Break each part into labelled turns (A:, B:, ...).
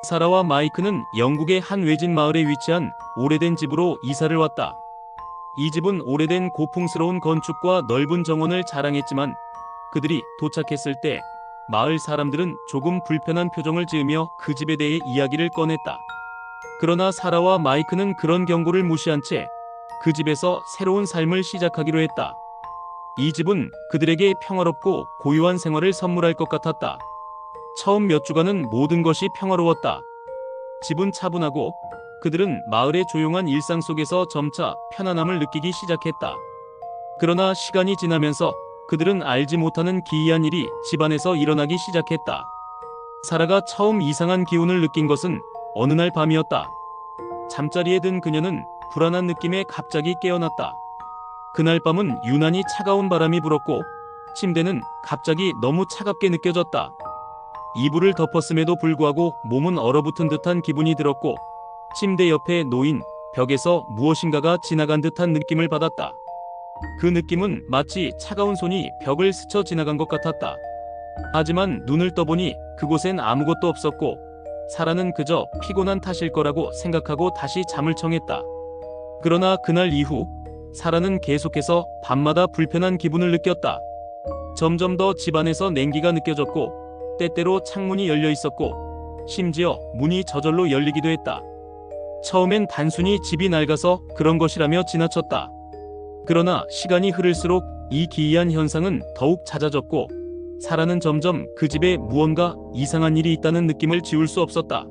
A: 사라와 마이크는 영국의 한 외진 마을에 위치한 오래된 집으로 이사를 왔다. 이 집은 오래된 고풍스러운 건축과 넓은 정원을 자랑했지만 그들이 도착했을 때 마을 사람들은 조금 불편한 표정을 지으며 그 집에 대해 이야기를 꺼냈다. 그러나 사라와 마이크는 그런 경고를 무시한 채 그 집에서 새로운 삶을 시작하기로 했다. 이 집은 그들에게 평화롭고 고요한 생활을 선물할 것 같았다. 처음 몇 주간은 모든 것이 평화로웠다. 집은 차분하고 그들은 마을의 조용한 일상 속에서 점차 편안함을 느끼기 시작했다. 그러나 시간이 지나면서 그들은 알지 못하는 기이한 일이 집안에서 일어나기 시작했다. 사라가 처음 이상한 기운을 느낀 것은 어느 날 밤이었다. 잠자리에 든 그녀는 불안한 느낌에 갑자기 깨어났다. 그날 밤은 유난히 차가운 바람이 불었고 침대는 갑자기 너무 차갑게 느껴졌다. 이불을 덮었음에도 불구하고 몸은 얼어붙은 듯한 기분이 들었고 침대 옆에 놓인 벽에서 무엇인가가 지나간 듯한 느낌을 받았다. 그 느낌은 마치 차가운 손이 벽을 스쳐 지나간 것 같았다. 하지만 눈을 떠보니 그곳엔 아무것도 없었고 사라는 그저 피곤한 탓일 거라고 생각하고 다시 잠을 청했다. 그러나 그날 이후 사라는 계속해서 밤마다 불편한 기분을 느꼈다. 점점 더 집안에서 냉기가 느껴졌고 때때로 창문이 열려 있었고 심지어 문이 저절로 열리기도 했다. 처음엔 단순히 집이 낡아서 그런 것이라며 지나쳤다. 그러나 시간이 흐를수록 이 기이한 현상은 더욱 잦아졌고 사라는 점점 그 집에 무언가 이상한 일이 있다는 느낌을 지울 수 없었다.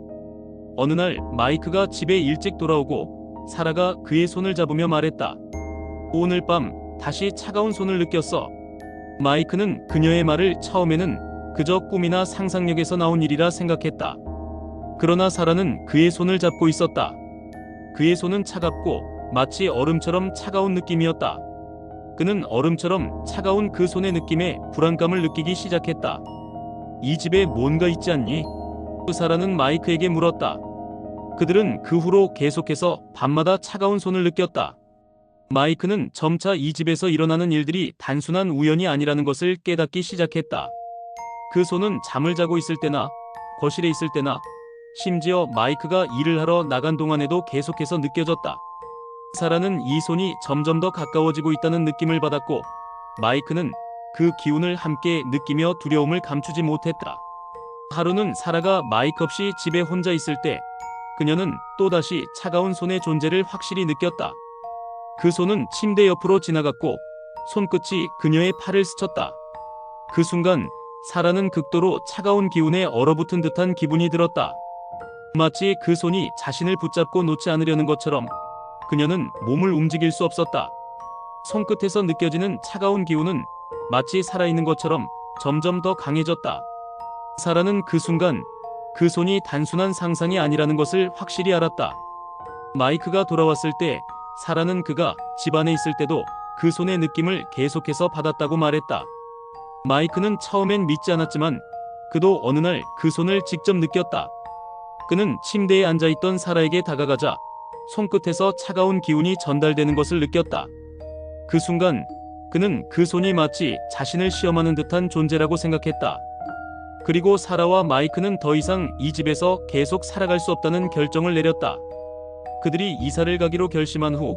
A: 어느 날 마이크가 집에 일찍 돌아오고 사라가 그의 손을 잡으며 말했다. 오늘 밤 다시 차가운 손을 느꼈어. 마이크는 그녀의 말을 처음에는 그저 꿈이나 상상력에서 나온 일이라 생각했다. 그러나 사라는 그의 손을 잡고 있었다. 그의 손은 차갑고 마치 얼음처럼 차가운 느낌이었다. 그는 얼음처럼 차가운 그 손의 느낌에 불안감을 느끼기 시작했다. 이 집에 뭔가 있지 않니? 사라는 마이크에게 물었다. 그들은 그 후로 계속해서 밤마다 차가운 손을 느꼈다. 마이크는 점차 이 집에서 일어나는 일들이 단순한 우연이 아니라는 것을 깨닫기 시작했다. 그 손은 잠을 자고 있을 때나 거실에 있을 때나 심지어 마이크가 일을 하러 나간 동안에도 계속해서 느껴졌다. 사라는 이 손이 점점 더 가까워지고 있다는 느낌을 받았고 마이크는 그 기운을 함께 느끼며 두려움을 감추지 못했다. 하루는 사라가 마이크 없이 집에 혼자 있을 때 그녀는 또다시 차가운 손의 존재를 확실히 느꼈다. 그 손은 침대 옆으로 지나갔고 손끝이 그녀의 팔을 스쳤다. 그 순간 사라는 극도로 차가운 기운에 얼어붙은 듯한 기분이 들었다. 마치 그 손이 자신을 붙잡고 놓지 않으려는 것처럼 그녀는 몸을 움직일 수 없었다. 손끝에서 느껴지는 차가운 기운은 마치 살아있는 것처럼 점점 더 강해졌다. 사라는 그 순간 그 손이 단순한 상상이 아니라는 것을 확실히 알았다. 마이크가 돌아왔을 때 사라는 그가 집 안에 있을 때도 그 손의 느낌을 계속해서 받았다고 말했다. 마이크는 처음엔 믿지 않았지만 그도 어느 날 그 손을 직접 느꼈다. 그는 침대에 앉아있던 사라에게 다가가자 손끝에서 차가운 기운이 전달되는 것을 느꼈다. 그 순간 그는 그 손이 마치 자신을 시험하는 듯한 존재라고 생각했다. 그리고 사라와 마이크는 더 이상 이 집에서 계속 살아갈 수 없다는 결정을 내렸다. 그들이 이사를 가기로 결심한 후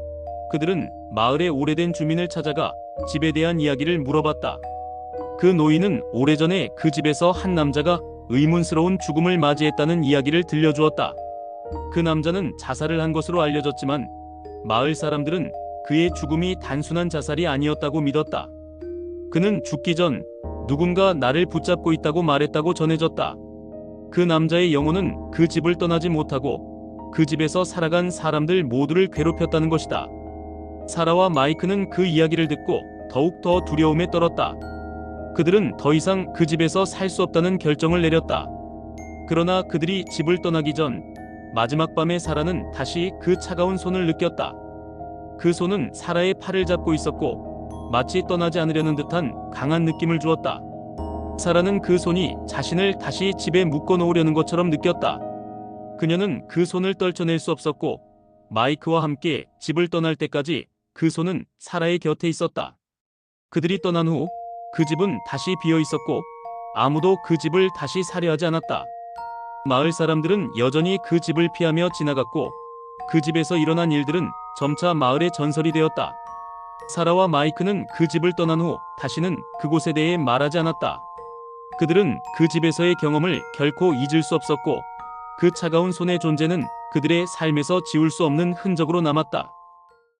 A: 그들은 마을의 오래된 주민을 찾아가 집에 대한 이야기를 물어봤다. 그 노인은 오래전에 그 집에서 한 남자가 의문스러운 죽음을 맞이했다는 이야기를 들려주었다. 그 남자는 자살을 한 것으로 알려졌지만 마을 사람들은 그의 죽음이 단순한 자살이 아니었다고 믿었다. 그는 죽기 전 누군가 나를 붙잡고 있다고 말했다고 전해졌다. 그 남자의 영혼은 그 집을 떠나지 못하고 그 집에서 살아간 사람들 모두를 괴롭혔다는 것이다. 사라와 마이크는 그 이야기를 듣고 더욱 더 두려움에 떨었다. 그들은 더 이상 그 집에서 살 수 없다는 결정을 내렸다. 그러나 그들이 집을 떠나기 전 마지막 밤에 사라는 다시 그 차가운 손을 느꼈다. 그 손은 사라의 팔을 잡고 있었고 마치 떠나지 않으려는 듯한 강한 느낌을 주었다. 사라는 그 손이 자신을 다시 집에 묶어 놓으려는 것처럼 느꼈다. 그녀는 그 손을 떨쳐낼 수 없었고 마이크와 함께 집을 떠날 때까지 그 손은 사라의 곁에 있었다. 그들이 떠난 후 그 집은 다시 비어 있었고 아무도 그 집을 다시 사려 하지 않았다. 마을 사람들은 여전히 그 집을 피하며 지나갔고 그 집에서 일어난 일들은 점차 마을의 전설이 되었다. 사라와 마이크는 그 집을 떠난 후 다시는 그곳에 대해 말하지 않았다. 그들은 그 집에서의 경험을 결코 잊을 수 없었고 그 차가운 손의 존재는 그들의 삶에서 지울 수 없는 흔적으로 남았다.